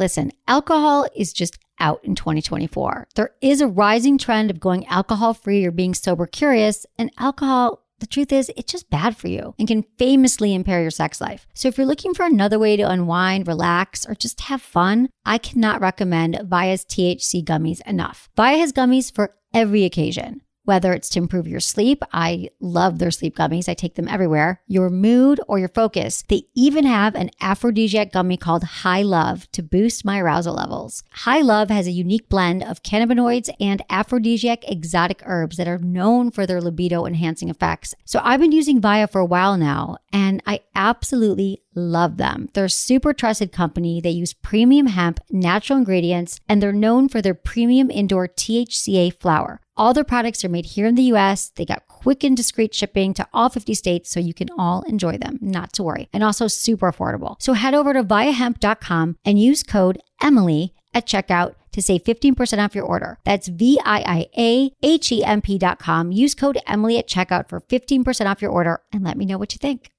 Listen, alcohol is just out in 2024. There is a rising trend of going alcohol-free or being sober curious, and alcohol, the truth is, it's just bad for you and can famously impair your sex life. So if you're looking for another way to unwind, relax, or just have fun, I cannot recommend Via's THC gummies enough. Via has gummies for every occasion. Whether it's to improve your sleep, I love their sleep gummies. I take them everywhere. Your mood or your focus. They even have an aphrodisiac gummy called High Love to boost my arousal levels. High Love has a unique blend of cannabinoids and aphrodisiac exotic herbs that are known for their libido enhancing effects. So I've been using Via for a while now, and I absolutely love them. They're a super trusted company. They use premium hemp, natural ingredients, and they're known for their premium indoor THCA flower. All their products are made here in the US. They got quick and discreet shipping to all 50 states, so you can all enjoy them, not to worry. And also super affordable. So head over to viahemp.com and use code Emily at checkout to save 15% off your order. That's VIIAHEMP.com. Use code Emily at checkout for 15% off your order and let me know what you think.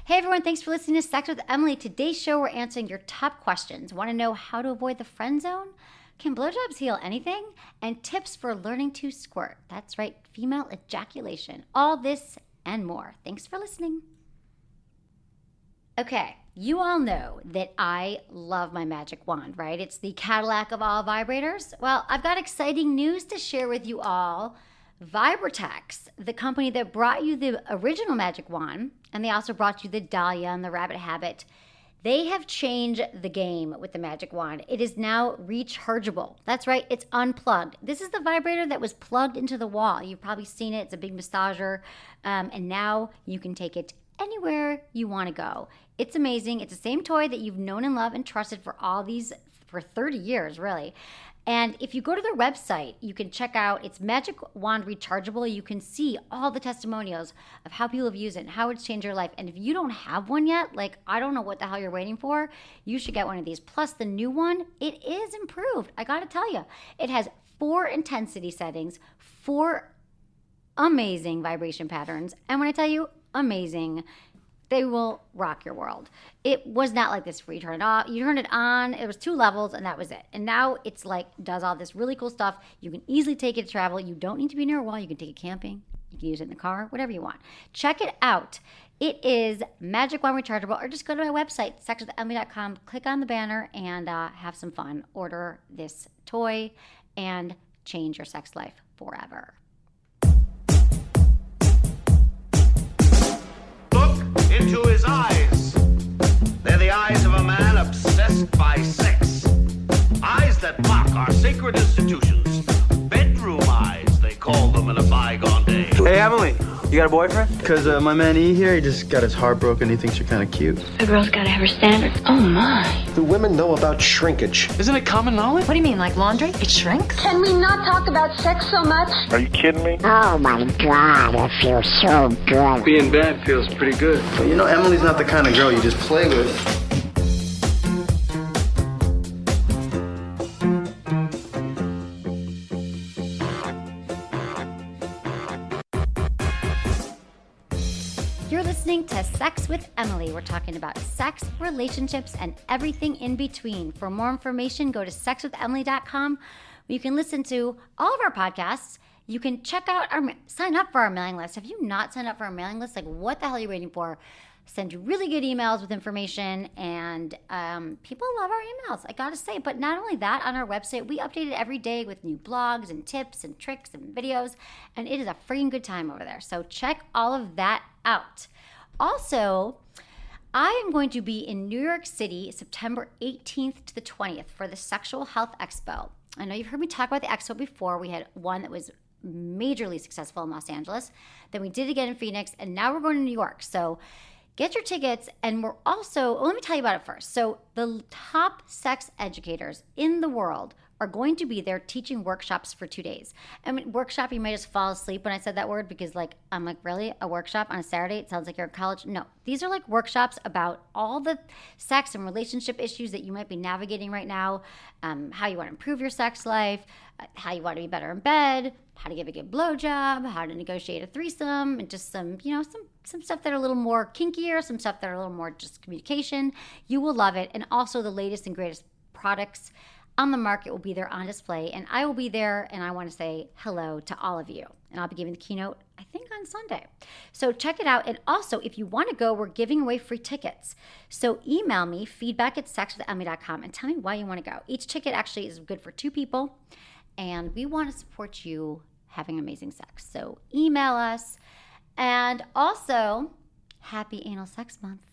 Hey everyone, thanks for listening to Sex with Emily. Today's show, we're answering your top questions. Want to know how to avoid the friend zone? Can blowjobs heal anything? And tips for learning to squirt. That's right, female ejaculation. All this and more. Thanks for listening. Okay, you all know that I love my magic wand, right? It's the Cadillac of all vibrators. Well, I've got exciting news to share with you all. Vibratex, the company that brought you the original magic wand, and they also brought you the Dahlia and the Rabbit Habit, they have changed the game with the magic wand. It is now rechargeable. That's right, it's unplugged. This is the vibrator that was plugged into the wall. You've probably seen it. It's a big massager. And now you can take it anywhere you want to go. It's amazing. It's the same toy that you've known and loved and trusted for 30 years, really. And if you go to their website, you can check out, it's Magic Wand Rechargeable. You can see all the testimonials of how people have used it and how it's changed your life. And if you don't have one yet, like, I don't know what the hell you're waiting for, you should get one of these. Plus the new one, it is improved. I gotta tell you, it has 4 intensity settings, 4 amazing vibration patterns. And when I tell you amazing, they will rock your world. It was not like this before you turn it off. You turn it on, it was 2 levels, and that was it. And now it's like, does all this really cool stuff. You can easily take it to travel. You don't need to be near a wall. You can take it camping. You can use it in the car, whatever you want. Check it out. It is Magic Wand Rechargeable, or just go to my website, sexwithemily.com, click on the banner, and have some fun. Order this toy and change your sex life forever. Into his eyes. They're the eyes of a man obsessed by sex. Eyes that mock our sacred institutions. Bedroom eyes, they call them in a bygone day. Hey, Emily, you got a boyfriend? Because my man E here, he just got his heart broken. He thinks you're kind of cute. A girl's got to have her standards. Oh, my. Do women know about shrinkage? Isn't it common knowledge? What do you mean, like laundry? It shrinks? Can we not talk about sex so much? Are you kidding me? Oh my God, it feels so good. Being bad feels pretty good. But you know, Emily's not the kind of girl you just play with. You're listening to Sex with Emily. We're talking about sex, relationships, and everything in between. For more information, go to sexwithemily.com, where you can listen to all of our podcasts. You can sign up for our mailing list. Have you not signed up for our mailing list? Like, what the hell are you waiting for? Send you really good emails with information, and people love our emails, I gotta say. But not only that, on our website, we update it every day with new blogs and tips and tricks and videos, and it is a freaking good time over there. So check all of that out. Also, I am going to be in New York City September 18th to the 20th for the Sexual Health Expo. I know you've heard me talk about the expo before. We had one that was majorly successful in Los Angeles. Then we did it again in Phoenix, and now we're going to New York. So get your tickets, and we're also, let me tell you about it first. So the top sex educators in the world are going to be there teaching workshops for 2 days. I mean, workshop, you might just fall asleep when I said that word, because I'm like, really? A workshop on a Saturday? It sounds like you're in college. No, these are like workshops about all the sex and relationship issues that you might be navigating right now, how you want to improve your sex life, how you want to be better in bed, how to give a good blowjob, how to negotiate a threesome, and just some stuff that are a little more kinkier, some stuff that are a little more just communication. You will love it. And also the latest and greatest products on the market will be there on display, and I will be there, and I want to say hello to all of you. And I'll be giving the keynote, I think, on Sunday. So check it out. And also, if you want to go, we're giving away free tickets. So email me, feedback@sexwithemily.com, and tell me why you want to go. Each ticket actually is good for 2 people, and we want to support you having amazing sex. So email us. And also, happy Anal Sex Month.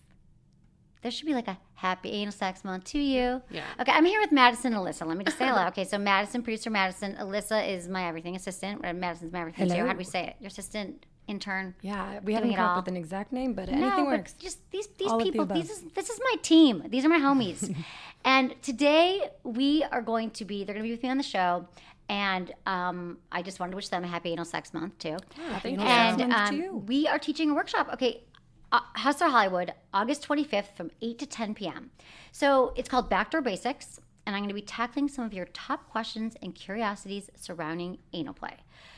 There should be like a happy anal sex month to you. Yeah. Okay, I'm here with Madison and Alyssa. Let me just say hello. Okay, so Madison, producer Madison. Alyssa is my everything assistant. Madison's my everything too. How do we say it? Your assistant, intern. Yeah, we haven't come up with an exact name, but anything works. But just these All people. of the above. This is my team. These are my homies. And today we are going to be. They're going to be with me on the show. And I just wanted to wish them a happy anal sex month too. Happy Anal And Sex Month to you. we are teaching a workshop. Okay. Hustler Hollywood, August 25th from 8 to 10 p.m. So it's called Backdoor Basics, and I'm going to be tackling some of your top questions and curiosities surrounding anal play.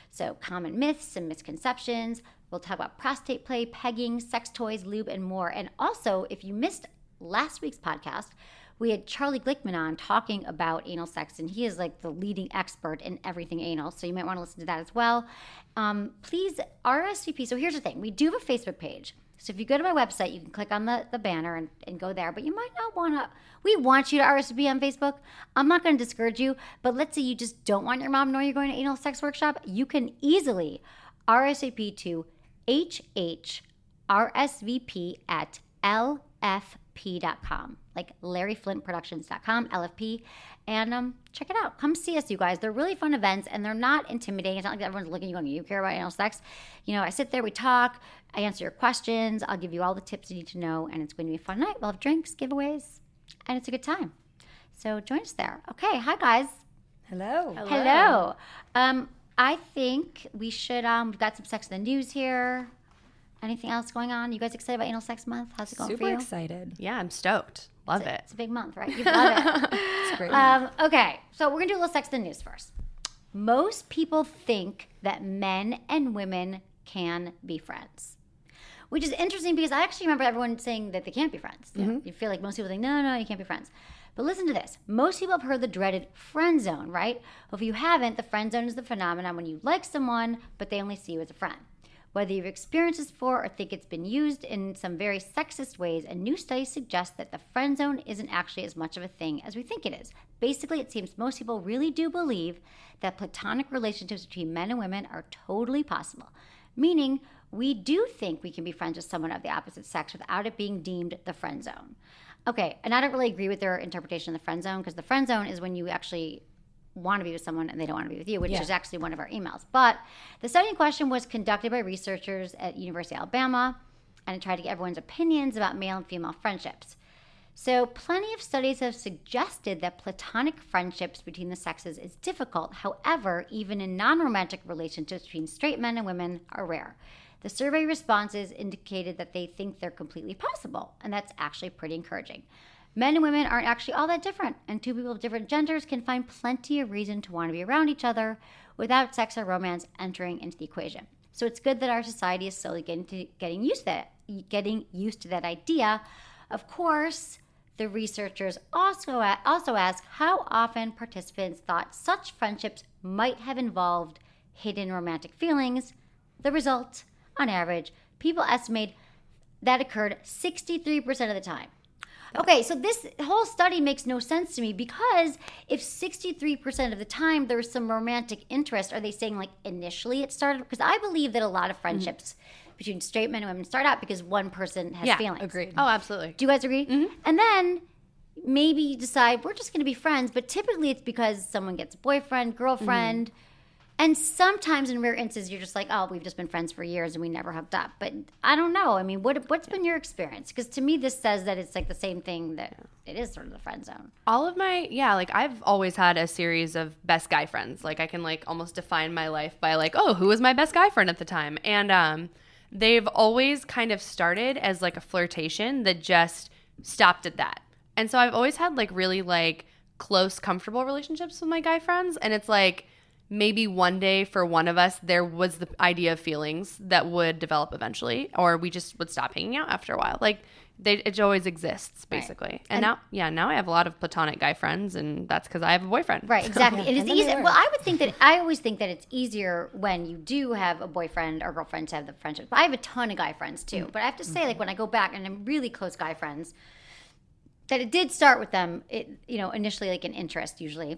So common myths and misconceptions. We'll talk about prostate play, pegging, sex toys, lube, and more. And also, if you missed last week's podcast, we had Charlie Glickman on talking about anal sex, and he is like the leading expert in everything anal. So you might want to listen to that as well. Please RSVP. So here's the thing. We do have a Facebook page. So if you go to my website, you can click on the banner and go there. But you might not want to. We want you to RSVP on Facebook. I'm not going to discourage you. But let's say you just don't want your mom to know you're going to anal sex workshop. You can easily RSVP to hhrsvp@lfp.com. Like LarryFlintProductions.com, LFP. And check it out. Come see us, you guys. They're really fun events, and they're not intimidating. It's not like everyone's looking at you going, you care about anal sex? You know, I sit there, we talk, I answer your questions, I'll give you all the tips you need to know, and it's going to be a fun night. We'll have drinks, giveaways, and it's a good time. So join us there. Okay, hi, guys. Hello. Hello. I think we should, we've got some sex in the news here. Anything else going on? You guys excited about Anal Sex Month? How's it going for you? Super excited. Yeah, I'm stoked. Love it. It's a big month, right? You love it. It's great. Okay, so we're going to do a little sex in the news first. Most people think that men and women can be friends, which is interesting because I actually remember everyone saying that they can't be friends. You feel like most people think, no, you can't be friends. But listen to this. Most people have heard the dreaded friend zone, right? Well, if you haven't, the friend zone is the phenomenon when you like someone, but they only see you as a friend. Whether you've experienced this before or think it's been used in some very sexist ways, a new study suggests that the friend zone isn't actually as much of a thing as we think it is. Basically, it seems most people really do believe that platonic relationships between men and women are totally possible, meaning we do think we can be friends with someone of the opposite sex without it being deemed the friend zone. Okay, and I don't really agree with their interpretation of the friend zone, because the friend zone is when you actually want to be with someone and they don't want to be with you, which is actually one of our emails. But the study in question was conducted by researchers at University of Alabama, and it tried to get everyone's opinions about male and female friendships. So plenty of studies have suggested that platonic friendships between the sexes is difficult. However, even in non-romantic relationships between straight men and women are rare. The survey responses indicated that they think they're completely possible, and that's actually pretty encouraging. Men and women aren't actually all that different, and 2 people of different genders can find plenty of reason to want to be around each other without sex or romance entering into the equation. So it's good that our society is slowly getting used to that idea. Of course, the researchers also ask how often participants thought such friendships might have involved hidden romantic feelings. The result, on average, people estimate that occurred 63% of the time. Okay, so this whole study makes no sense to me, because if 63% of the time there was some romantic interest, are they saying like initially it started? Because I believe that a lot of friendships between straight men and women start out because one person has feelings. Agreed. Oh, absolutely. Do you guys agree? And then maybe you decide we're just going to be friends, but typically it's because someone gets a boyfriend, girlfriend. And sometimes in rare instances, you're just like, oh, we've just been friends for years and we never hooked up. But I don't know. I mean, what's been your experience? Because to me, this says that it's like the same thing, that it is sort of the friend zone. All of my, like I've always had a series of best guy friends. Like I can like almost define my life by like, oh, who was my best guy friend at the time? And they've always kind of started as like a flirtation that just stopped at that. And so I've always had like really like close, comfortable relationships with my guy friends. And it's like, maybe one day for one of us, there was the idea of feelings that would develop eventually, or we just would stop hanging out after a while. Like, it always exists, basically. Right. And now I have a lot of platonic guy friends, and that's because I have a boyfriend. Right, exactly. It is easy. Well, I always think that it's easier when you do have a boyfriend or girlfriend to have the friendship. But I have a ton of guy friends too. But I have to say, like, when I go back and I'm really close guy friends, that it did start with them, initially like an interest usually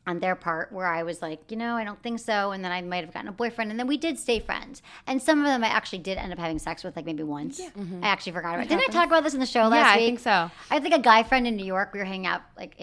on their part, where I was like, I don't think so. And then I might have gotten a boyfriend. And then we did stay friends. And some of them I actually did end up having sex with, like maybe once. Yeah. Mm-hmm. I actually forgot about it. Didn't I talk about this in the show last week? Yeah, I think so. I think a guy friend in New York, we were hanging out like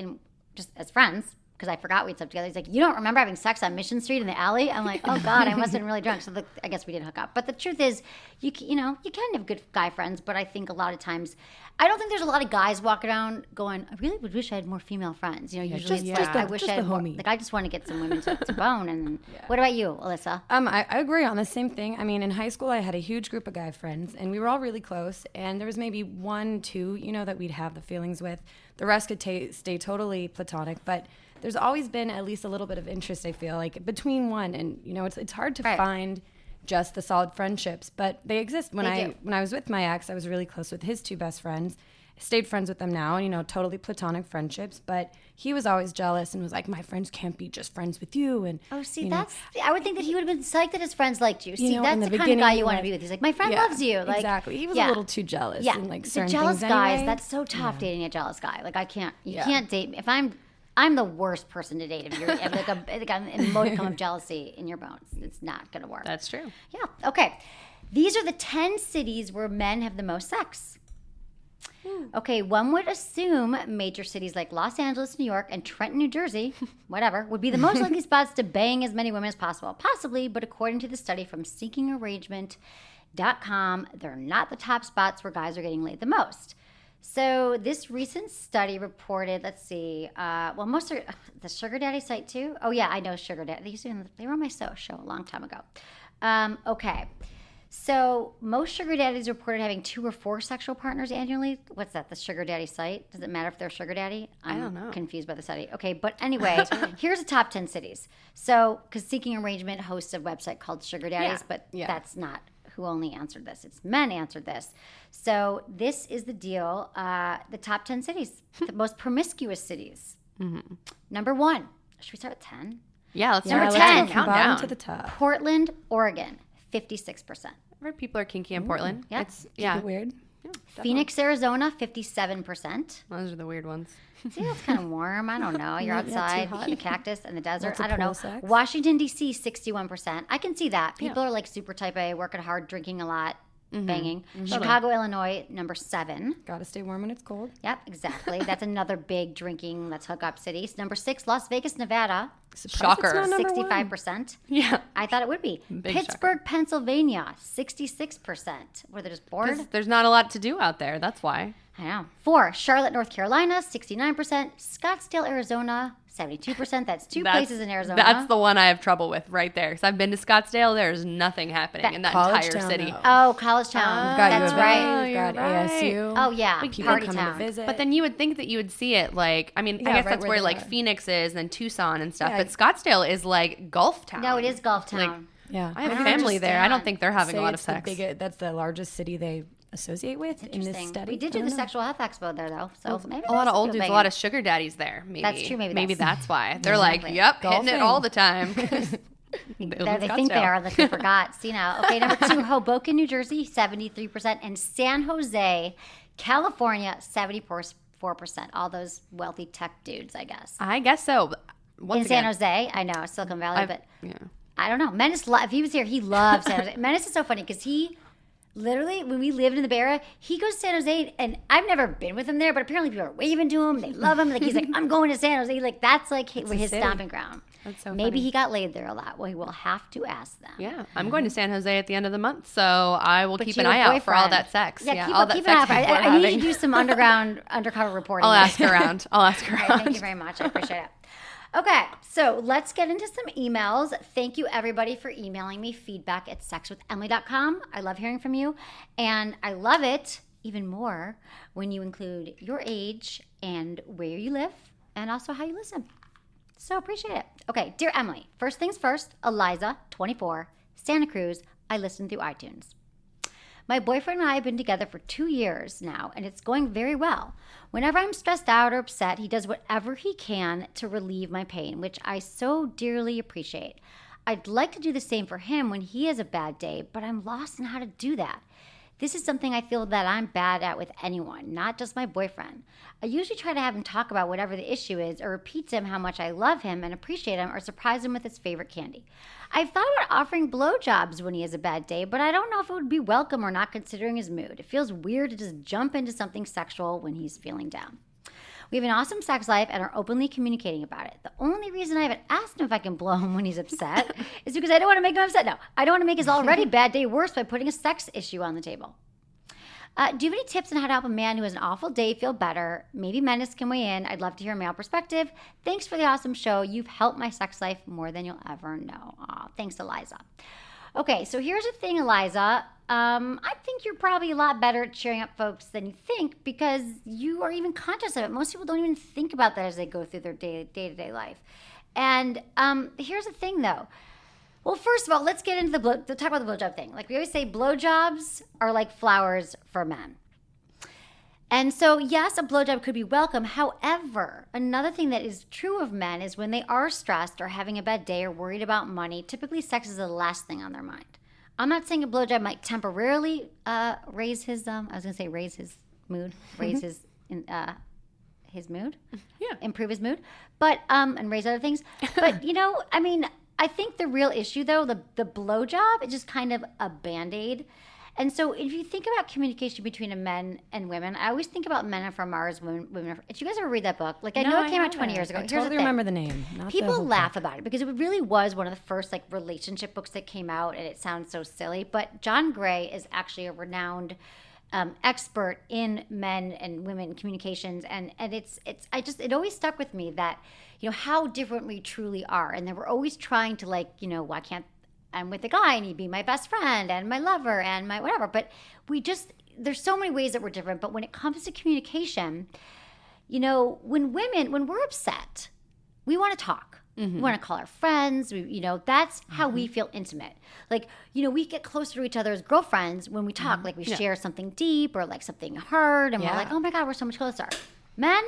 just as friends, because I forgot we'd slept together. He's like, you don't remember having sex on Mission Street in the alley? I'm like, oh God, I must have been really drunk. So I guess we didn't hook up. But the truth is, you can have good guy friends, but I think a lot of times, I don't think there's a lot of guys walking around going, I really would wish I had more female friends. Usually it's like, I wish I had more. Like, I just want to get some women to bone. And what about you, Alyssa? I agree on the same thing. I mean, in high school, I had a huge group of guy friends, and we were all really close. And there was maybe 1, 2, that we'd have the feelings with. The rest could stay totally platonic, but there's always been at least a little bit of interest, I feel like, between one. And, it's hard to find just the solid friendships, but they exist. When I was with my ex, I was really close with his 2 best friends. I stayed friends with them now, and, totally platonic friendships. But he was always jealous and was like, my friends can't be just friends with you. And I would think that he would have been psyched that his friends liked you. See, that's the kind of guy you want to be with. He's like, my friend loves you. Like, exactly. He was a little too jealous. Yeah, like certain jealous things guys. Anyway. That's so tough dating a jealous guy. Like, you can't date me if I'm the worst person to date if you're like a modicum of jealousy in your bones. It's not going to work. That's true. Yeah. Okay. These are the 10 cities where men have the most sex. Okay, one would assume major cities like Los Angeles, New York, and Trenton, New Jersey, whatever, would be the most likely spots to bang as many women as possible. Possibly, but according to the study from seekingarrangement.com, they're not the top spots where guys are getting laid the most. So this recent study reported, let's see, most are the Sugar Daddy site too. Oh yeah, I know Sugar Daddy. They were on my show a long time ago. Okay, so most Sugar Daddies reported having 2 or 4 sexual partners annually. What's that? The Sugar Daddy site? Does it matter if they're Sugar Daddy? I don't know. Confused by the study. Okay, but anyway, here's the top 10 cities. So, because Seeking Arrangement hosts a website called Sugar Daddies, but that's not who only answered this. It's men answered this. So this is the deal. The top 10 cities, the most promiscuous cities. Mm-hmm. Number 1. Should we start with 10? Yeah, let's Number start 10. Count down to the top. Portland, Oregon, 56%. I've heard people are kinky in Portland. Yeah. It's weird. Yeah, Phoenix, Arizona, 57%. Those are the weird ones. See, that's kind of warm. I don't know. You're outside, the cactus and the desert. I don't know. Sex. Washington, D.C., 61%. I can see that. People are like super type A, working hard, drinking a lot, banging. Mm-hmm. Chicago, Illinois, number 7. Gotta stay warm when it's cold. Yep, exactly. That's another big drinking, let's hook up city. Number 6, Las Vegas, Nevada. Shocker. 65%. Yeah. I thought it would be. Big Pittsburgh, shocker. Pennsylvania, 66%. Were they just bored? There's not a lot to do out there. That's why. I know. 4, Charlotte, North Carolina, 69%. Scottsdale, Arizona, 72%. That's two places in Arizona. That's the one I have trouble with right there. Because I've been to Scottsdale. There's nothing happening in that entire town, city. though. Oh, college town. You've got That's U of A, right. You've got ASU. Oh, yeah. People Party coming town. to visit. But then you would think that you would see it like, I mean, I guess right that's where where they like are. Phoenix is and then Tucson and stuff. Yeah. But Scottsdale is like Gulf Town. No, it is Gulf Town. Like, yeah. I have don't family there. I don't understand. think they're having a lot of It's the sex. that's the largest city they associate with in this Interesting. study. We did I do don't the know. sexual health expo there, though. So maybe A lot of that's old good dudes, a banging. lot of sugar daddies there. Maybe That's true, maybe that's why they're Exactly. like, yep, hitting Golfing. it all the time. They think they are, unless they forgot. See now. Okay, number 2, Hoboken, New Jersey, 73%. And San Jose, California, 74%. All those wealthy tech dudes, I guess. I guess so. Once In San again, Jose, I know, Silicon Valley, but yeah. I don't know. Menace, if he was here, he loves San Jose. Menace is so funny because he literally, when we lived in the Bay Area, he goes to San Jose, and I've never been with him there, but apparently people are waving to him. They love him. Like he's like, I'm going to San Jose. Like that's like his city. stomping ground. That's so Maybe funny. he got laid there a lot. Well, we will have to ask them. Yeah, I'm going to San Jose at the end of the month, so I will But keep you an have eye a out for all boyfriend. that sex. Yeah, all that keep an eye out. sex I we're need having. to do some undercover reporting. I'll ask around. I'll ask All right, around. thank you very much. I appreciate it. Okay, so let's get into some emails. Thank you, everybody, for emailing me feedback at sexwithemily.com. I love hearing from you, and I love it even more when you include your age and where you live, and also how you listen. So appreciate it. Okay, dear Emily, first things first, Eliza, 24, Santa Cruz. I listen through iTunes. My boyfriend and I have been together for 2 years now, and it's going very well. Whenever I'm stressed out or upset, he does whatever he can to relieve my pain, which I so dearly appreciate. I'd like to do the same for him when he has a bad day, but I'm lost in how to do that. This is something I feel that I'm bad at with anyone, not just my boyfriend. I usually try to have him talk about whatever the issue is or repeat to him how much I love him and appreciate him or surprise him with his favorite candy. I've thought about offering blowjobs when he has a bad day, but I don't know if it would be welcome or not considering his mood. It feels weird to just jump into something sexual when he's feeling down. We have an awesome sex life and are openly communicating about it. The only reason I haven't asked him if I can blow him when he's upset is because I don't want to make him upset. No, I don't want to make his already bad day worse by putting a sex issue on the table. Do you have any tips on how to help a man who has an awful day feel better? Maybe Menace can weigh in. I'd love to hear a male perspective. Thanks for the awesome show. You've helped my sex life more than you'll ever know. Aw, thanks, Eliza. Okay, so here's the thing, Eliza. I think you're probably a lot better at cheering up folks than you think because you are even conscious of it. Most people don't even think about that as they go through their day-to-day life. And here's the thing, though. Well, first of all, let's get into talk about the blowjob thing. Like we always say, blowjobs are like flowers for men. And so, yes, a blowjob could be welcome. However, another thing that is true of men is when they are stressed or having a bad day or worried about money, typically sex is the last thing on their mind. I'm not saying a blowjob might temporarily raise his mood, improve his mood, but and raise other things. But I think the real issue, though, the blowjob is just kind of a Band-Aid. And so if you think about communication between men and women, I always think about men are from Mars, women are from... Did you guys ever read that book? Like, I know it came out 20 years ago. I totally remember the name. People laugh about it because it really was one of the first, like, relationship books that came out, and it sounds so silly. But John Gray is actually a renowned expert in men and women communications, and it always stuck with me that, how different we truly are, and that we're always trying to, like, why can't I'm with a guy and he'd be my best friend and my lover and my whatever. But there's so many ways that we're different. But when it comes to communication, when we're upset, we want to talk. Mm-hmm. We want to call our friends. That's how we feel intimate. Like, we get closer to each other as girlfriends when we talk. Mm-hmm. Like we share something deep or like something hard and we're like, oh my God, we're so much closer. Men,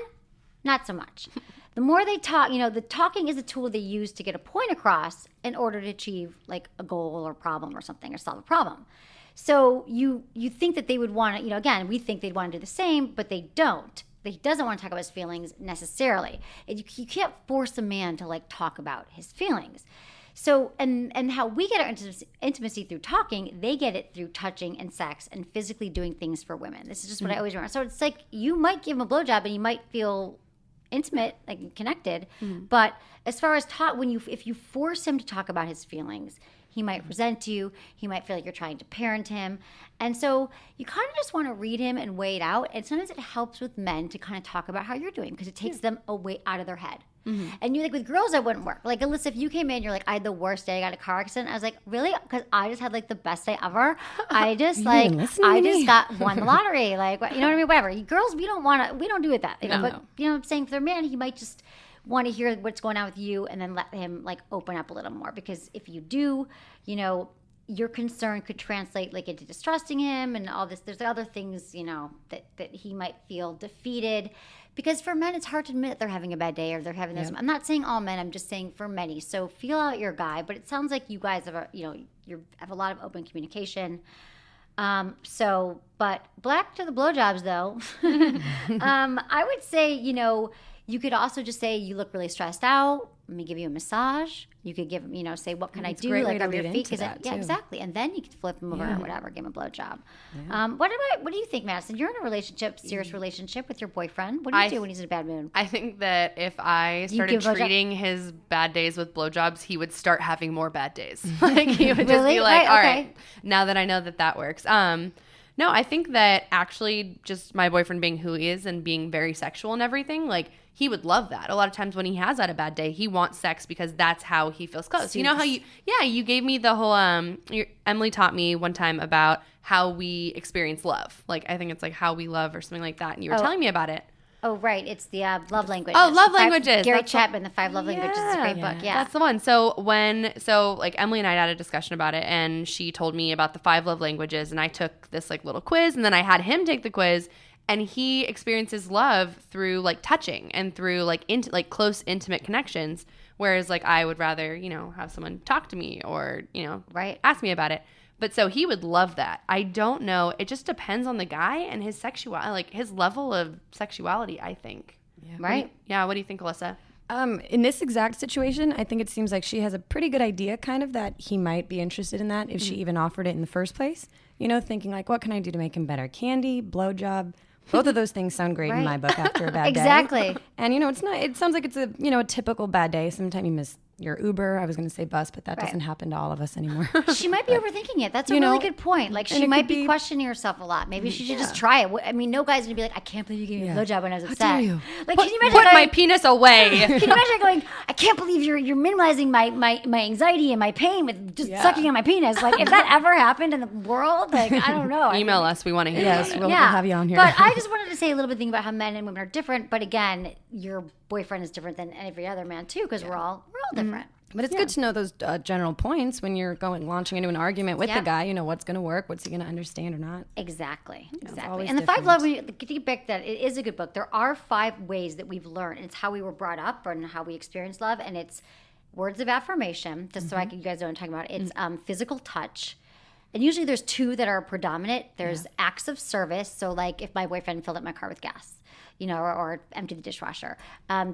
not so much. The more they talk, the talking is a tool they use to get a point across in order to achieve like a goal or problem or something or solve a problem. So you think that they would want to, again, we think they'd want to do the same, but they don't. He doesn't want to talk about his feelings necessarily. You can't force a man to like talk about his feelings. So, and how we get our intimacy through talking, they get it through touching and sex and physically doing things for women. This is just what I always remember. So it's like you might give him a blowjob and he might feel intimate, like connected, but as far as if you force him to talk about his feelings, he might resent you. He might feel like you're trying to parent him, and so you kind of just want to read him and weigh it out. And sometimes it helps with men to kind of talk about how you're doing because it takes them away out of their head. Mm-hmm. And with girls that wouldn't work. Like Alyssa, if you came in, you're like, I had the worst day. I got a car accident. I was like, really? Because I just had like the best day ever. I just won the lottery. Like, you know what I mean? Whatever. Girls, we don't do it that. But I'm saying for their man, he might just want to hear what's going on with you and then let him like open up a little more. Because if you do, your concern could translate like into distrusting him and all this. There's other things, that he might feel defeated. Because for men, it's hard to admit they're having a bad day or they're having this. I'm not saying all men. I'm just saying for many. So feel out your guy. But it sounds like you guys have have a lot of open communication. But back to the blowjobs though. I would say you could also just say you look really stressed out. Let me give you a massage. You could give him, say, what can I do? Like on your feet. Exactly. And then you could flip him over or whatever, give him a blowjob. Yeah. What do you think, Madison? You're in a serious relationship with your boyfriend. What do you do when he's in a bad mood? I think that if I started treating his bad days with blowjobs, he would start having more bad days. Like he would just be like, all right, now that I know that works. No, I think that actually just my boyfriend being who he is and being very sexual and everything, like he would love that. A lot of times when he has had a bad day, he wants sex because that's how he feels close. You know how you gave me the whole, Emily taught me one time about how we experience love. Like I think it's like how we love or something like that. And you were telling me about it. Oh, right. It's the love languages. Oh, love The five- languages. Gary That's Chapman, The 5 Love Languages. It's a great book. Yeah. That's the one. So like Emily and I had a discussion about it, and she told me about the 5 love languages, and I took this like little quiz, and then I had him take the quiz, and he experiences love through like touching and through like close intimate connections, whereas like I would rather, have someone talk to me or, Right. ask me about it. But so he would love that. I don't know. It just depends on the guy and his sexuality, like his level of sexuality, I think. Yeah. Right? What do you think, Alyssa? In this exact situation, I think it seems like she has a pretty good idea kind of that he might be interested in that if she even offered it in the first place. Thinking like, what can I do to make him better? Candy, blowjob. Both of those things sound great in my book after a bad Exactly. day. And, it's not, it sounds like it's a, a typical bad day. Sometimes you miss your Uber. I was going to say bus, but that doesn't happen to all of us anymore. She might be overthinking it. That's a really good point. Like, she might be questioning herself a lot. Maybe she should just try it. I mean, no guy's going to be like, I can't believe you gave me a blowjob when I was upset. How dare you? Like, can you imagine Put my penis away. Can you imagine going, I can't believe you're minimizing my anxiety and my pain with just sucking on my penis. Like, if that ever happened in the world, like, I don't know. Email us. We want to hear. Yes, we'll have you on here. But I just wanted to say a little bit thing about how men and women are different. But again, your boyfriend is different than every other man too, because we're all different. But it's good to know those general points when you're launching into an argument with the guy. What's going to work, what's he going to understand or not. Exactly. always And the different. 5 love, to get back that it is a good book. There are 5 ways that we've learned. It's how we were brought up and how we experience love, and it's words of affirmation. Just so you guys know what I'm talking about. It's physical touch. And usually there's 2 that are predominant. There's acts of service. So like if my boyfriend filled up my car with gas, or emptied the dishwasher.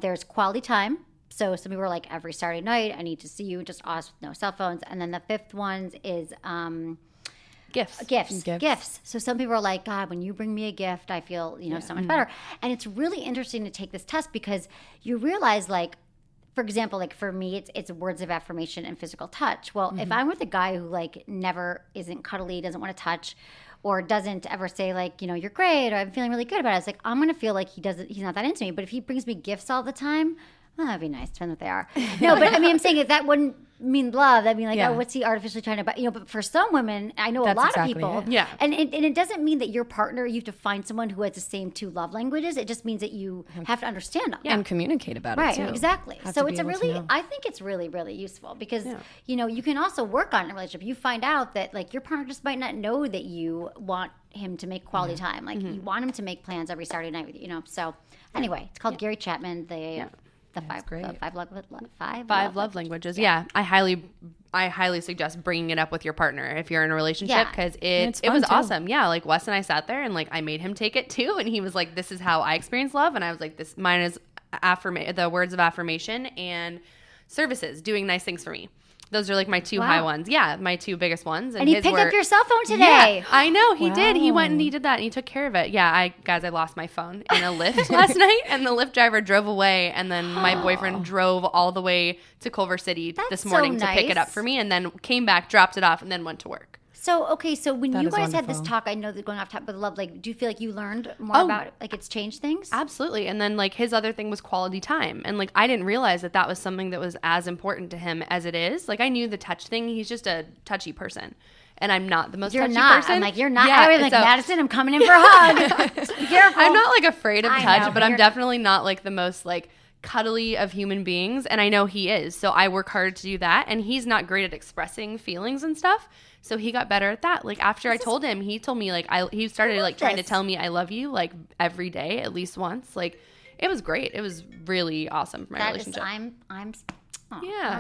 There's quality time. So some people are like, every Saturday night, I need to see you, just us, no cell phones. And then the 5th one is gifts. So some people are like, God, when you bring me a gift, I feel, so much better. And it's really interesting to take this test because you realize, like, for example, like for me, it's words of affirmation and physical touch. Well, if I'm with a guy who like never isn't cuddly, doesn't want to touch, or doesn't ever say like, you're great, or I'm feeling really good about it, it's like, I'm going to feel like he's not that into me. But if he brings me gifts all the time, well, that'd be nice. Depends what they are. No, but I mean, I'm saying if that wouldn't mean love, that'd be like, oh, what's he artificially trying to buy? But for some women, I know a lot of people. It. And it doesn't mean that your partner, you have to find someone who has the same 2 love languages. It just means that you have to understand them. And communicate about it, too. Right, exactly. So it's I think it's really, really useful because, you can also work on a relationship. You find out that, like, your partner just might not know that you want him to make quality time. Like, you want him to make plans every Saturday night with you, So, anyway, it's called Gary Chapman, the 5 love languages. Yeah, I highly suggest bringing it up with your partner if you're in a relationship because it was awesome. Yeah, like Wes and I sat there and like I made him take it too, and he was like, "This is how I experience love," and I was like, mine is the words of affirmation and services, doing nice things for me." Those are like my 2 high ones. Yeah, my 2 biggest ones. And he picked up your cell phone today. Yeah, I know. He did. He went and he did that and he took care of it. Yeah, I lost my phone in a Lyft last night and the Lyft driver drove away and then my boyfriend drove all the way to Culver City this morning to pick it up for me and then came back, dropped it off, and then went to work. So, okay, so when you guys had this talk, I know that going off topic with love, like, do you feel like you learned more about it? Like, it's changed things? Absolutely. And then, like, his other thing was quality time. And, like, I didn't realize that was something that was as important to him as it is. Like, I knew the touch thing. He's just a touchy person. And I'm not the most touchy person. I'm like, you're not. Yeah, I was like, Madison, I'm coming in for a hug. Be careful. I'm not, like, afraid of touch, but I'm definitely not, like, the most, like, cuddly of human beings. And I know he is. So I work hard to do that. And he's not great at expressing feelings and stuff. So he got better at that. Like after I told him, he told me like he started like trying to tell me I love you like every day at least once. Like it was great. It was really awesome for my relationship. It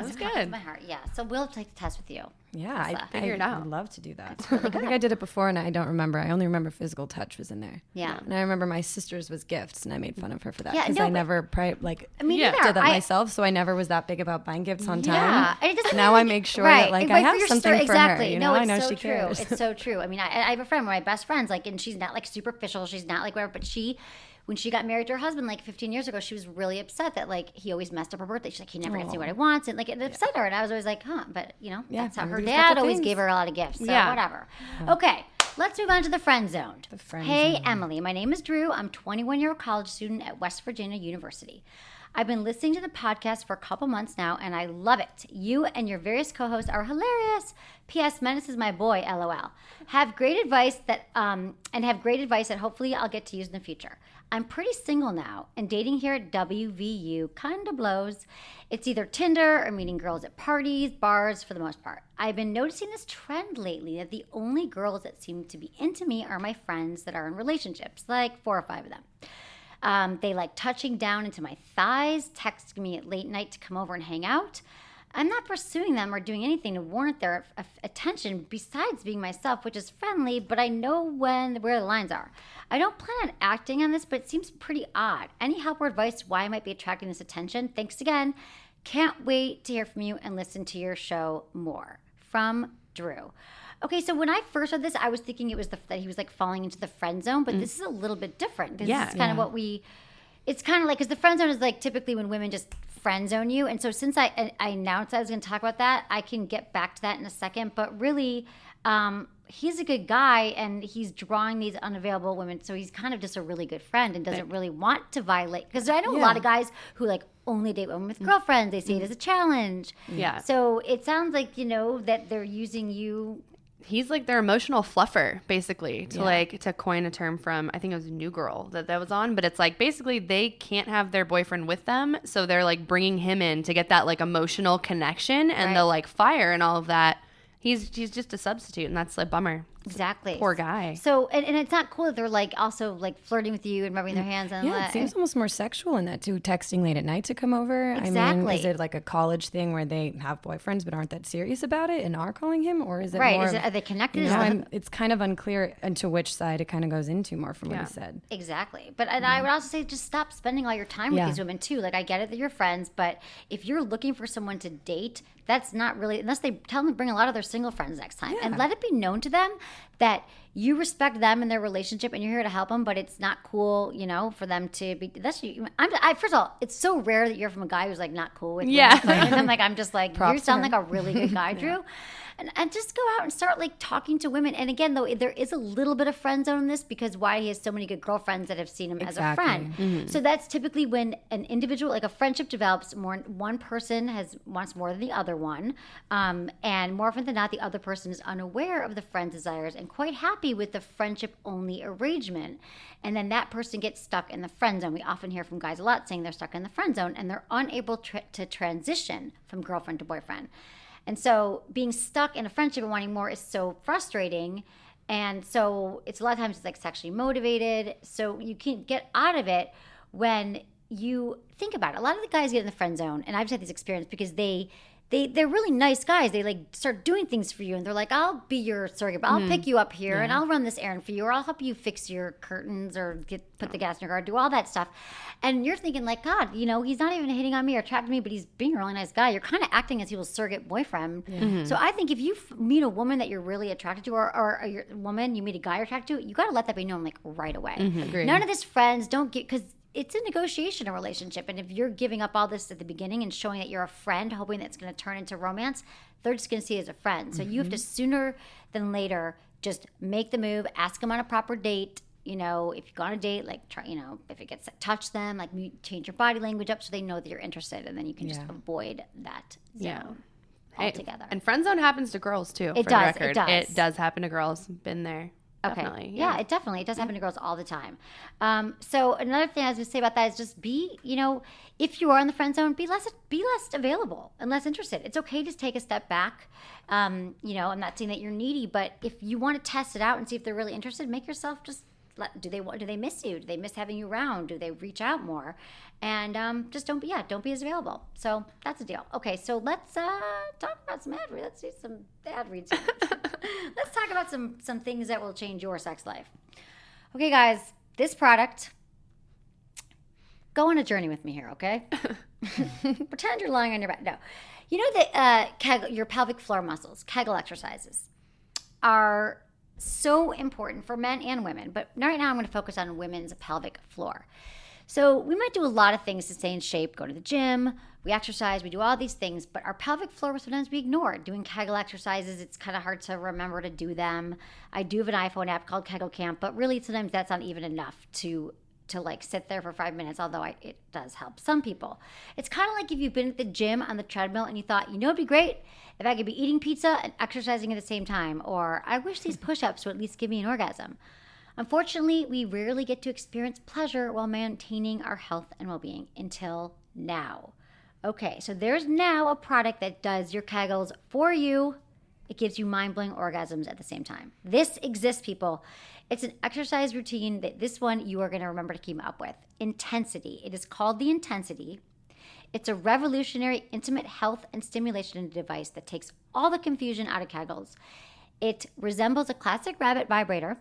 was good. My heart. Yeah. So we'll take the test with you. Yeah, I figure it out. I'd love to do that. I think I did it before and I don't remember. I only remember physical touch was in there. Yeah. And I remember my sister's was gifts and I made fun of her for that. Yeah, because I never did that myself, so I never was that big about buying gifts on time. Yeah. And it doesn't now I make sure that like I have something for her. You know, it's I know so she true. cares. It's so true. I mean, I have a friend, one of my best friends, like, and she's not like superficial. She's not like whatever, but when she got married to her husband like 15 years ago, she was really upset that like he always messed up her birthday. She's like, he never gets to see what I want, and like it upset her. And I was always like, but that's how her dad always gave her a lot of gifts. So whatever. Okay, let's move on to the friend zone. Hey, Emily, my name is Drew. I'm a 21-year-old college student at West Virginia University. I've been listening to the podcast for a couple months now, and I love it. You and your various co-hosts are hilarious. P.S. Menace is my boy, LOL. Have great advice that hopefully I'll get to use in the future. I'm pretty single now, and dating here at WVU kind of blows. It's either Tinder or meeting girls at parties, bars for the most part. I've been noticing this trend lately that the only girls that seem to be into me are my friends that are in relationships, like 4 or 5 of them. They like touching down into my thighs, texting me at late night to come over and hang out. I'm not pursuing them or doing anything to warrant their attention besides being myself, which is friendly, but I know where the lines are. I don't plan on acting on this, but it seems pretty odd. Any help or advice why I might be attracting this attention? Thanks again. Can't wait to hear from you and listen to your show more. From Drew. Okay, so when I first read this, I was thinking it was that he was like falling into the friend zone, but this is a little bit different. This is kind of what it's kind of like, because the friend zone is like typically when women just friend zone you. And so since I announced I was going to talk about that, I can get back to that in a second. But really, he's a good guy and he's drawing these unavailable women. So he's kind of just a really good friend and doesn't really want to violate. Because I know a lot of guys who like only date women with girlfriends. They see it as a challenge. Yeah. So it sounds like, that they're using you. He's like their emotional fluffer, basically, to coin a term from, I think it was New Girl that was on. But it's like basically they can't have their boyfriend with them. So they're like bringing him in to get that like emotional connection and the like fire and all of that. He's just a substitute, and that's a bummer. Exactly. Poor guy. So, and it's not cool that they're like also like flirting with you and rubbing their hands on. Yeah, it seems almost more sexual in that too. Texting late at night to come over. Exactly. I mean, is it like a college thing where they have boyfriends but aren't that serious about it and are calling him, or is it right? more? Are they connected? It's kind of unclear into which side it kind of goes into more from what he said. Exactly. But I would also say just stop spending all your time with these women too. Like I get it that you're friends, but if you're looking for someone to date, that's not really, unless they tell them to bring a lot of their single friends next time. And let it be known to them that you respect them and their relationship and you're here to help them, but it's not cool, for them to be, first of all, it's so rare that you're from a guy who's like not cool with women. I'm just like, you sound like a really good guy, Drew. And just go out and start like talking to women. And again, though, there is a little bit of friend zone in this because why he has so many good girlfriends that have seen him as a friend. Mm-hmm. So that's typically when an individual, like a friendship develops, one person wants more than the other one. And more often than not, the other person is unaware of the friend's desires and quite happy with the friendship-only arrangement. And then that person gets stuck in the friend zone. We often hear from guys a lot saying they're stuck in the friend zone and they're unable to transition from girlfriend to boyfriend. And so being stuck in a friendship and wanting more is so frustrating. And so it's a lot of times it's like sexually motivated. So you can get out of it when you think about it. A lot of the guys get in the friend zone, and I've just had this experience because they're really nice guys. They like start doing things for you and they're like, I'll be your surrogate, but I'll pick you up here and I'll run this errand for you, or I'll help you fix your curtains or put the gas in your car, do all that stuff. And you're thinking like, God, he's not even hitting on me or attracting me, but he's being a really nice guy. You're kind of acting as people's surrogate boyfriend. Mm-hmm. So I think if you meet a woman that you're really attracted to, or you're a woman, you meet a guy you're attracted to, you got to let that be known like right away. Mm-hmm. None of this friends don't get, because it's a negotiation, a relationship. And if you're giving up all this at the beginning and showing that you're a friend, hoping that it's going to turn into romance, they're just going to see it as a friend. So you have to sooner than later just make the move, ask them on a proper date. If you go on a date, like try, if it gets touch them, like change your body language up so they know that you're interested, and then you can just avoid that zone altogether. And friend zone happens to girls too. It does. It does. It does happen to girls. Been there. Okay. Definitely. Yeah, it does happen to girls all the time. So another thing I was going to say about that is just be, if you are in the friend zone, be less available and less interested. It's okay to take a step back. I'm not saying that you're needy, but if you want to test it out and see if they're really interested, make yourself just. Do they miss you? Do they miss having you around? Do they reach out more? And just don't be as available. So that's the deal. Okay, so let's talk about some ad reads. Let's do some ad reads. Let's talk about some things that will change your sex life. Okay, guys, this product. Go on a journey with me here, okay? Pretend you're lying on your back. No, you know that your pelvic floor muscles, Kegel exercises, are so important for men and women, but right now I'm going to focus on women's pelvic floor. So we might do a lot of things to stay in shape, go to the gym, we exercise, we do all these things, but our pelvic floor will sometimes be ignored. Doing Kegel exercises, it's kind of hard to remember to do them. I do have an iPhone app called Kegel Camp, but really sometimes that's not even enough to like sit there for 5 minutes, although it does help some people. It's kind of like if you've been at the gym on the treadmill and you thought, it'd be great if I could be eating pizza and exercising at the same time, or I wish these push-ups would at least give me an orgasm. Unfortunately, we rarely get to experience pleasure while maintaining our health and well-being until now. Okay, so there's now a product that does your Kegels for you. It gives you mind-blowing orgasms at the same time. This exists, people. It's an exercise routine that this one you are going to remember to keep up with. Intensity. It is called the Intensity. It's a revolutionary intimate health and stimulation device that takes all the confusion out of Kegels. It resembles a classic rabbit vibrator,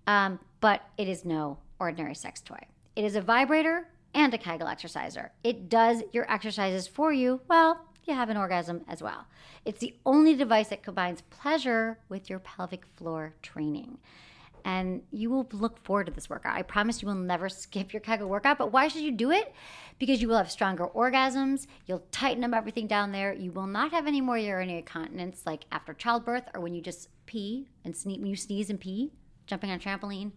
but it is no ordinary sex toy. It is a vibrator and a Kegel exerciser. It does your exercises for you. Well, you have an orgasm as well. It's the only device that combines pleasure with your pelvic floor training. And you will look forward to this workout. I promise you will never skip your Kegel workout. But why should you do it? Because you will have stronger orgasms. You'll tighten up everything down there. You will not have any more urinary incontinence like after childbirth or when you just pee and sneeze, when you sneeze and pee, jumping on a trampoline.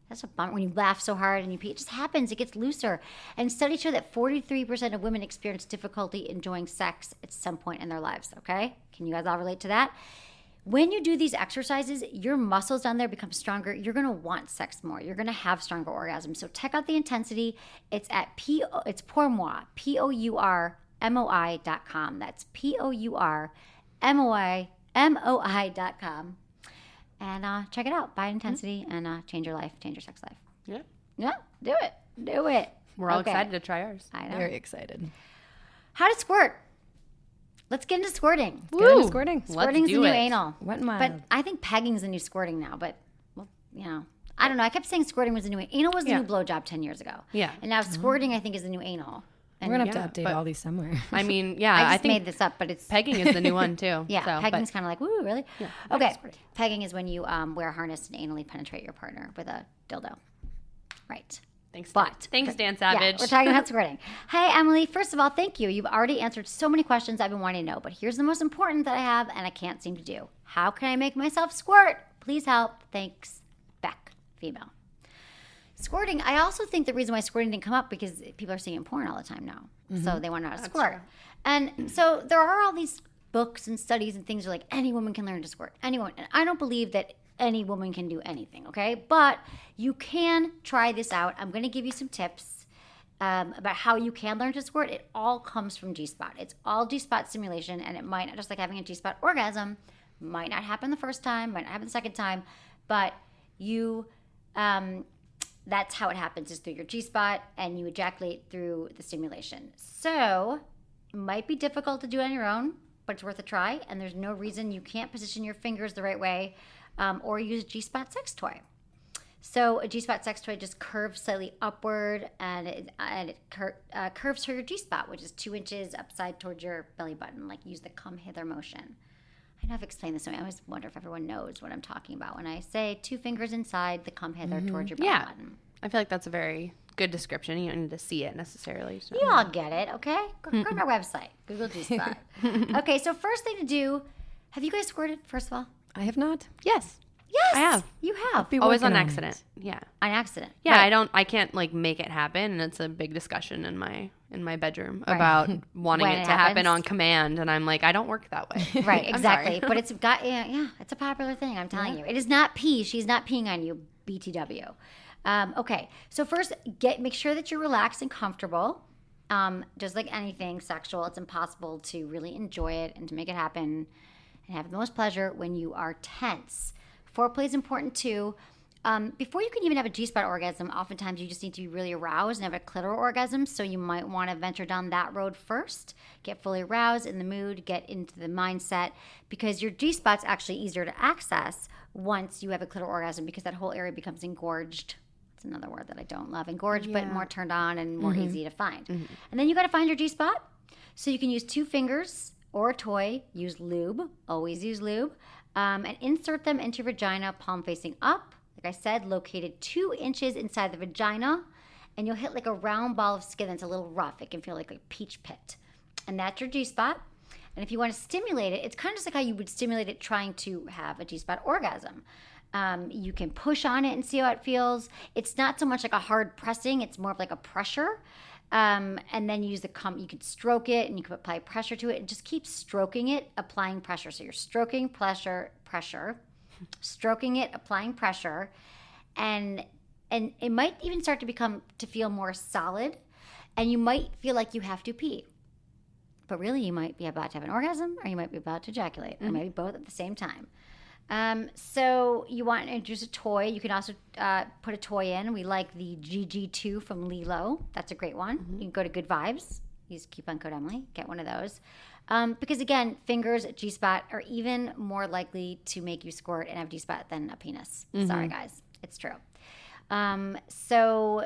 That's a bummer. When you laugh so hard and you pee, it just happens. It gets looser. And studies show that 43% of women experience difficulty enjoying sex at some point in their lives, okay? Can you guys all relate to that? When you do these exercises, your muscles down there become stronger. You're going to want sex more. You're going to have stronger orgasms. So check out the Intensity. It's at it's Pourmoi, POURMOI.com. That's POURMOI.com. And check it out. Buy Intensity and change your life, change your sex life. Yeah. Yeah, do it. Do it. We're all Okay. excited to try ours. I know. Very excited. How to squirt. Let's get into squirting. Get into squirting. Squirting's the do new it. anal. Wet and But mild. I think pegging's the new squirting now. But, well, you know, I don't know. I kept saying squirting was the new anal. Was the Yeah. new blowjob 10 years ago. Yeah. And now squirting, I think, is the new anal. And We're going to have Yeah, to update but- all these somewhere. I mean, yeah, I I just think made this up, but it's pegging is the new one too. yeah. so, Pegging's but- kind of like, woo, really? Yeah, Okay. squirting. Pegging is when you wear a harness and anally penetrate your partner with a dildo. Right. Thanks, But thanks, Dan yeah, Savage. we're talking about squirting. Hey, Emily, first of all, thank you. You've already answered so many questions I've been wanting to know, but here's the most important that I have and I can't seem to do. How can I make myself squirt? Please help. Thanks, Beck, female. Squirting, I also think the reason why squirting didn't come up because people are seeing it in porn all the time now. So they want to know how to squirt. true. And so there are all these books and studies and things that are like any woman can learn to squirt. Anyone. And I don't believe that any woman can do anything, okay? But you can try this out. I'm going to give you some tips about how you can learn to squirt. It all comes from G-spot. It's all G-spot stimulation, and it might not, just like having a G-spot orgasm, might not happen the first time, might not happen the second time, but you, that's how it happens, is through your G-spot, and you ejaculate through the stimulation. So, it might be difficult to do on your own, but it's worth a try, and there's no reason you can't position your fingers the right way or use a G-spot sex toy. So a G-spot sex toy just curves slightly upward, and it curves to your G-spot, which is 2 inches upside towards your belly button. Like use the come hither motion. I know I've explained this to me. I always wonder if everyone knows what I'm talking about when I say 2 fingers inside the come hither towards your belly Yeah. button. I feel like that's a very good description. You don't need to see it necessarily. So. You all get it, okay? Go on our website, Google G-spot. Okay, so first thing to do, have you guys squirted, first of all? I have not. Yes. Yes, I have. You have. Be Always on working accident. Yeah. An accident. Yeah, Right. I can't like make it happen, and it's a big discussion in my bedroom about wanting When it it to happen happens. on command, and I'm like, I don't work that way. Right, I'm exactly. sorry. But it's got it's a popular thing. I'm telling you, it is not pee. She's not peeing on you. BTW. Okay, so first, make sure that you're relaxed and comfortable. Just like anything sexual, it's impossible to really enjoy it and to make it happen and have the most pleasure when you are tense. Foreplay is important too. Before you can even have a G-spot orgasm, oftentimes you just need to be really aroused and have a clitoral orgasm, so you might want to venture down that road first. Get fully aroused, in the mood, get into the mindset, because your G-spot's actually easier to access once you have a clitoral orgasm because that whole area becomes engorged. It's another word that I don't love. Engorged, but more turned on and more easy to find. And then you got to find your G-spot. So you can use 2 fingers or a toy. Use lube. Always use lube. And insert them into your vagina, palm facing up. Like I said, located 2 inches inside the vagina. And you'll hit like a round ball of skin that's a little rough. It can feel like a peach pit. And that's your G-spot. And if you want to stimulate it, it's kind of just like how you would stimulate it trying to have a G-spot orgasm. You can push on it and see how it feels. It's not so much like a hard pressing. It's more of like a pressure. And then you use the you could stroke it and you can apply pressure to it and just keep stroking it, applying pressure. So you're stroking pressure, stroking it, applying pressure. and it might even start to feel more solid, and you might feel like you have to pee. But really, you might be about to have an orgasm, or you might be about to ejaculate, or maybe both at the same time. So you want to introduce a toy. You can also put a toy in. We like the GG2 from Lilo. That's a great one. You can go to Good Vibes. Use coupon code Emily. Get one of those. Because again, fingers, G-spot are even more likely to make you squirt and have G-spot than a penis. Sorry, guys. It's true. So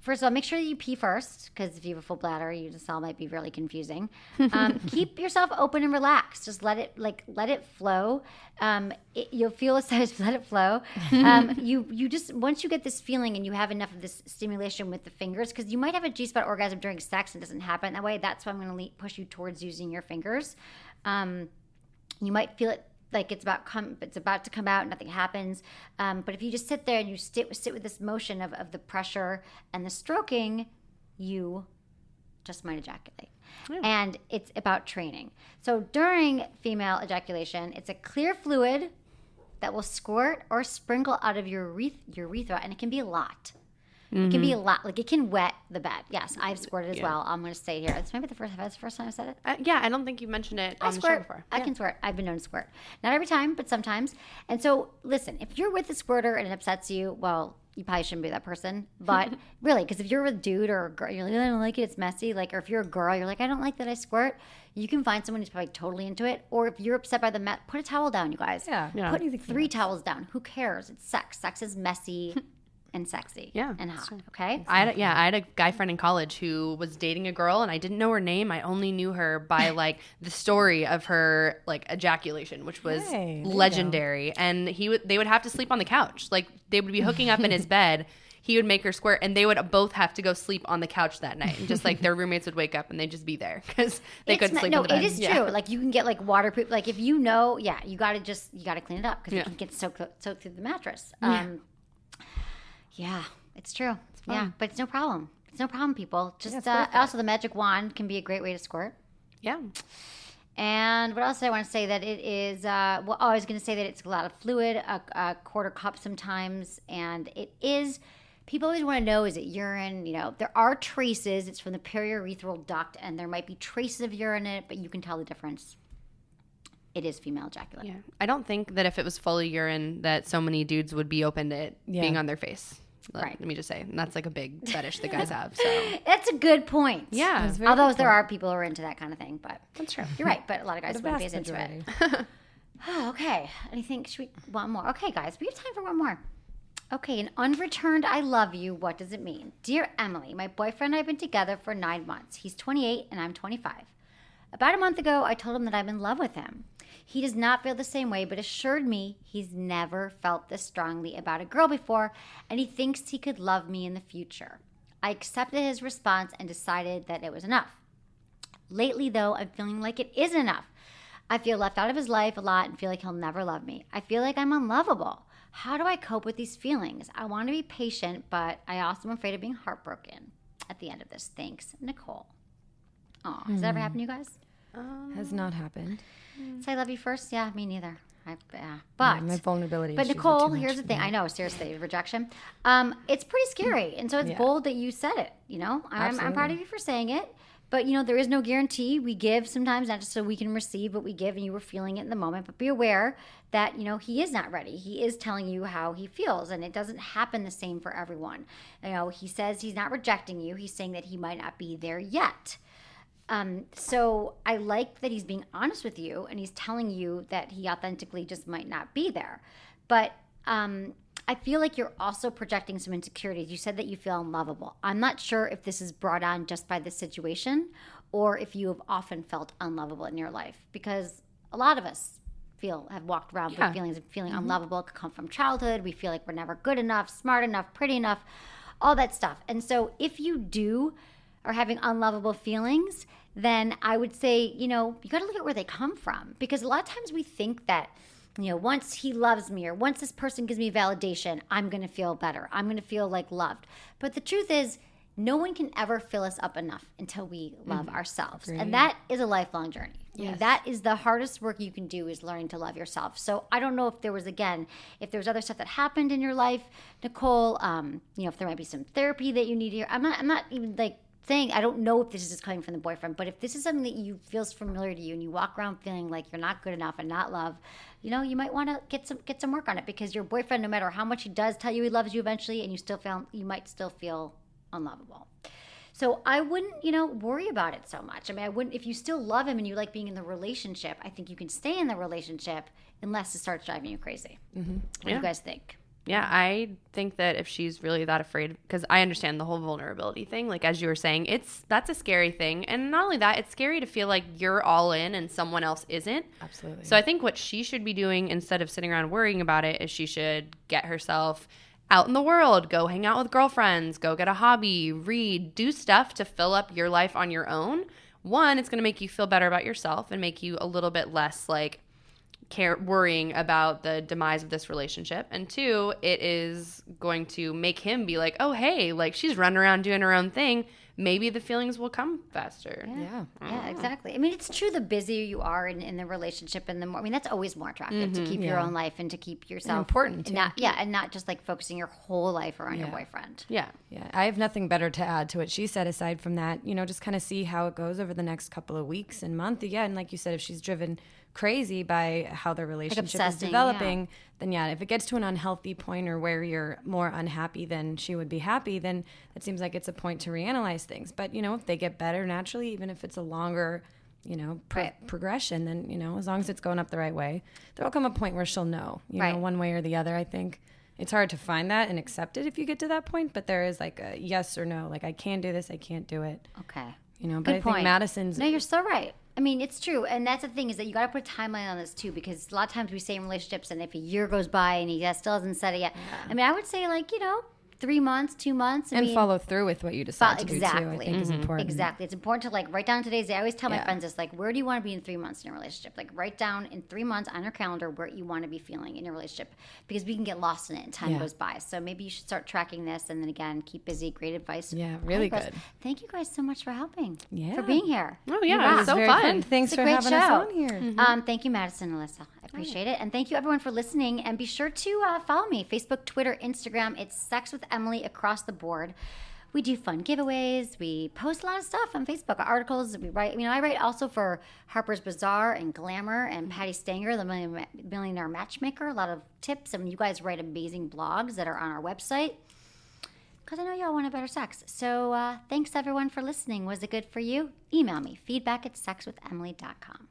first of all, make sure that you pee first, because if you have a full bladder, this all might be really confusing. Keep yourself open and relaxed. Just let it flow. You'll feel a size. Let it flow. You just, once you get this feeling and you have enough of this stimulation with the fingers, because you might have a G-spot orgasm during sex and it doesn't happen that way. That's why I'm going to push you towards using your fingers. You might feel it like it's about to come out, nothing happens. But if you just sit there and you sit with this motion of the pressure and the stroking, you just might ejaculate. Yeah. And it's about training. So during female ejaculation, it's a clear fluid that will squirt or sprinkle out of your urethra, and it can be a lot. It can be a lot. Like, it can wet the bed. Yes, I've squirted as well. I'm going to say here. It's maybe the first time I said it. Yeah, I don't think you mentioned it on the show before. I can squirt. I've been known to squirt. Not every time, but sometimes. And so, listen, if you're with a squirter and it upsets you, well, you probably shouldn't be that person. But really, because if you're with a dude or a girl, you're like, I don't like it, it's messy. Like, or if you're a girl, you're like, I don't like that I squirt. You can find someone who's probably totally into it. Or if you're upset by the put a towel down, you guys. Yeah. Put 3 towels down. Who cares? It's sex. Sex is messy. And sexy and hot, okay? I had a guy friend in college who was dating a girl, and I didn't know her name. I only knew her by, the story of her, ejaculation, which was legendary. And they would have to sleep on the couch. They would be hooking up in his bed. He would make her squirt, and they would both have to go sleep on the couch that night. And just, their roommates would wake up, and they'd just be there because they couldn't sleep in the bed. No, it is true. You can get, waterproof. If you know, you got to clean it up because it can get soaked through the mattress. Yeah, it's true. Yeah, but it's no problem. It's no problem, people. Just also, the magic wand can be a great way to squirt. Yeah. And what else did I want to say? That it is, I was going to say that it's a lot of fluid, a quarter cup sometimes. And it is, people always want to know, is it urine? There are traces. It's from the periurethral duct, and there might be traces of urine in it, but you can tell the difference. It is female ejaculate. Yeah. I don't think that if it was fully urine that so many dudes would be open to it being on their face. Let me just say. And that's a big fetish that guys have. So that's a good point. Yeah. Although there are people who are into that kind of thing, but that's true. You're right, but a lot of guys wouldn't be as into it. Okay. Should we one more? Okay, guys, we have time for one more. Okay, an unreturned I love you. What does it mean? Dear Emily, my boyfriend and I have been together for 9 months. He's 28 and I'm 25. About a month ago, I told him that I'm in love with him. He does not feel the same way, but assured me he's never felt this strongly about a girl before, and he thinks he could love me in the future. I accepted his response and decided that it was enough. Lately, though, I'm feeling like it isn't enough. I feel left out of his life a lot and feel like he'll never love me. I feel like I'm unlovable. How do I cope with these feelings? I want to be patient, but I also am afraid of being heartbroken at the end of this. Thanks, Nicole. Oh, has that ever happened to you guys? Has not happened. Say I love you first? Yeah, me neither. But my vulnerability. But Nicole, here's the thing. I know, seriously, rejection. It's pretty scary, and so it's bold that you said it. I'm proud of you for saying it. But there is no guarantee. We give sometimes, not just so we can receive, but we give, and you were feeling it in the moment. But be aware that he is not ready. He is telling you how he feels, and it doesn't happen the same for everyone. He says he's not rejecting you. He's saying that he might not be there yet. So I like that he's being honest with you and he's telling you that he authentically just might not be there. But I feel like you're also projecting some insecurities. You said that you feel unlovable. I'm not sure if this is brought on just by this situation or if you have often felt unlovable in your life, because a lot of us have walked around with feelings of feeling unlovable. It could come from childhood. We feel like we're never good enough, smart enough, pretty enough, all that stuff. And so if you are having unlovable feelings, then I would say, you got to look at where they come from. Because a lot of times we think that, once he loves me or once this person gives me validation, I'm going to feel better. I'm going to feel loved. But the truth is, no one can ever fill us up enough until we love ourselves. And that is a lifelong journey. I mean, that is the hardest work you can do, is learning to love yourself. So I don't know if there was other stuff that happened in your life, Nicole, if there might be some therapy that you need here. I'm not even like saying, I don't know if this is just coming from the boyfriend, but if this is something that you feels familiar to you and you walk around feeling like you're not good enough and not loved, you might want to get some work on it, because your boyfriend, no matter how much he does tell you he loves you eventually, and you might still feel unlovable. So I wouldn't, worry about it so much. I mean, I wouldn't, if you still love him and you like being in the relationship, I think you can stay in the relationship unless it starts driving you crazy. What do you guys think? Yeah, I think that if she's really that afraid, because I understand the whole vulnerability thing, like as you were saying, that's a scary thing. And not only that, it's scary to feel like you're all in and someone else isn't. Absolutely. So I think what she should be doing, instead of sitting around worrying about it, is she should get herself out in the world, go hang out with girlfriends, go get a hobby, read, do stuff to fill up your life on your own. One, it's going to make you feel better about yourself and make you a little bit less like worrying about the demise of this relationship. And two, it is going to make him be like, oh, hey, like she's running around doing her own thing. Maybe the feelings will come faster. Yeah, exactly. I mean, it's true, the busier you are in the relationship, and the more, I mean, that's always more attractive to keep your own life and to keep yourself and important too. And not just like focusing your whole life around your boyfriend. Yeah. I have nothing better to add to what she said aside from that. Just kind of see how it goes over the next couple of weeks and month. Yeah, and like you said, if she's driven crazy by how their relationship is developing, then if it gets to an unhealthy point or where you're more unhappy than she would be happy, then it seems like it's a point to reanalyze things. But if they get better naturally, even if it's a longer progression, then as long as it's going up the right way, there'll come a point where she'll know one way or the other. I think it's hard to find that and accept it if you get to that point, but there is like a yes or no, like I can do this, I can't do it. Okay. But I think Madison's... No, you're so right. I mean, it's true. And that's the thing, is that you got to put a timeline on this too, because a lot of times we say in relationships, and if a year goes by and he still hasn't said it yet. I mean, I would say 3 months, 2 months. And follow through with what you decide to do too, I think is important. Exactly. It's important to write down today's day. I always tell my friends this, where do you want to be in 3 months in a relationship? Write down in 3 months on your calendar where you want to be feeling in your relationship, because we can get lost in it and time goes by. So maybe you should start tracking this, and then again, keep busy. Great advice. Yeah, really good. Thank you guys so much for helping. Yeah. For being here. Oh yeah, it was so fun. Thanks for having us on here. Thank you, Madison and Alyssa. I appreciate it. And thank you everyone for listening. And be sure to follow me, Facebook, Twitter, Instagram. It's Sex with Emily across the board. We do fun giveaways. We post a lot of stuff on Facebook, articles. We write. I write also for Harper's Bazaar and Glamour and Patty Stanger, the Millionaire Matchmaker. A lot of tips, and you guys write amazing blogs that are on our website, because I know y'all want a better sex. So thanks everyone for listening. Was it good for you? Email me, feedback@sexwithemily.com.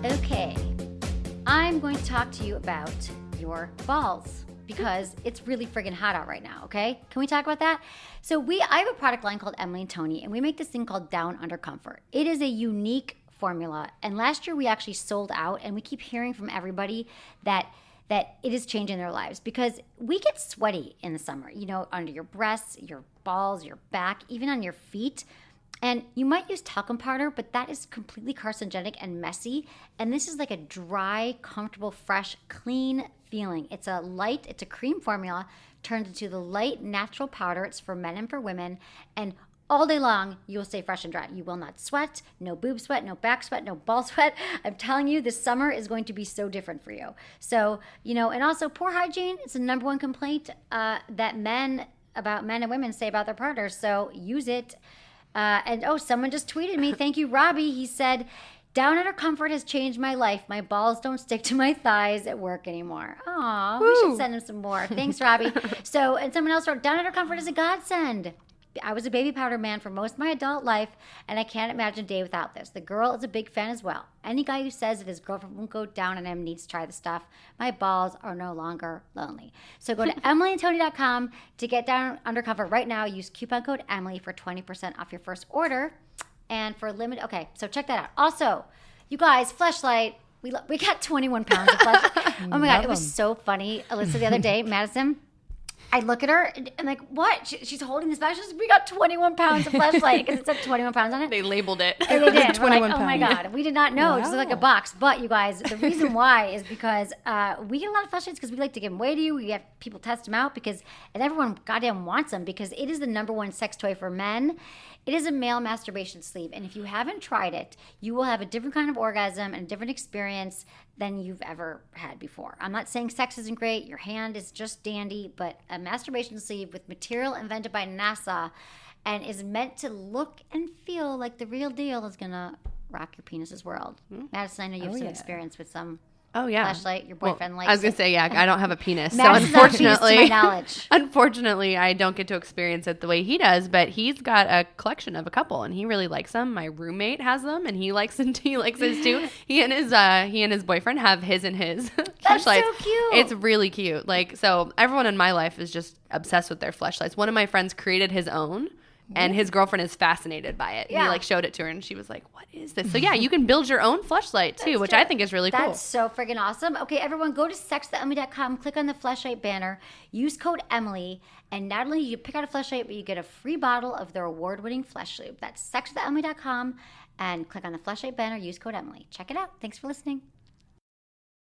Okay, I'm going to talk to you about your balls, because it's really friggin' hot out right now, okay? Can we talk about that? So I have a product line called Emily and Tony, and we make this thing called Down Under Comfort. It is a unique formula, and last year we actually sold out, and we keep hearing from everybody that it is changing their lives, because we get sweaty in the summer, under your breasts, your balls, your back, even on your feet. And you might use talcum powder, but that is completely carcinogenic and messy. And this is like a dry, comfortable, fresh, clean feeling. It's a cream formula turned into the light, natural powder. It's for men and for women. And all day long, you'll stay fresh and dry. You will not sweat, no boob sweat, no back sweat, no ball sweat. I'm telling you, this summer is going to be so different for you. So, and also poor hygiene. It's the number one complaint that men and women say about their partners. So use it. Someone just tweeted me. Thank you, Robbie. He said, Down Under Comfort has changed my life. My balls don't stick to my thighs at work anymore. Aw, we should send him some more. Thanks, Robbie. And someone else wrote, Down Under Comfort is a godsend. I was a baby powder man for most of my adult life, and I can't imagine a day without this. The girl is a big fan as well. Any guy who says that his girlfriend won't go down on him needs to try the stuff. My balls are no longer lonely. So go to emilyandtony.com to get Down Under Comfort right now. Use coupon code Emily for 20% off your first order. And for so check that out. Also, you guys, Fleshlight, we got 21 pounds of Fleshlight. Oh my God, it was so funny. Alyssa, the other day, Madison, I look at her and I'm like, what? She's holding this back. She's like, we got 21 pounds of fleshlight because it said 21 pounds on it. They labeled it. And they did. We're like, 21 oh my pounds. God. We did not know. It just looked like a box. But you guys, the reason why is because we get a lot of fleshlights because we like to give them away to you. We have people test them out and everyone goddamn wants them because it is the number one sex toy for men. It is a male masturbation sleeve. And if you haven't tried it, you will have a different kind of orgasm and a different experience than you've ever had before. I'm not saying sex isn't great. Your hand is just dandy. But a masturbation sleeve with material invented by NASA and is meant to look and feel like the real deal is going to rock your penis's world. Madison, I know you have some experience with some fleshlight. Your boyfriend likes I was going to say, I don't have a penis. So Madison's not a penis, unfortunately, to my knowledge. unfortunately, I don't get to experience it the way he does, but he's got a collection of a couple and he really likes them. My roommate has them and he likes his too. He and his boyfriend have his and his That's fleshlights. so cute. It's really cute. Like, so everyone in my life is just obsessed with their fleshlights. One of my friends created his own. And his girlfriend is fascinated by it. Yeah. He showed it to her and she was like, what is this? So yeah, you can build your own fleshlight too, which I think is really cool. That's so friggin' awesome. Okay, everyone, go to sexwithemily.com, click on the fleshlight banner, use code Emily, and not only do you pick out a fleshlight, but you get a free bottle of their award-winning flesh lube. That's sexwithemily.com, and click on the fleshlight banner, use code Emily. Check it out. Thanks for listening.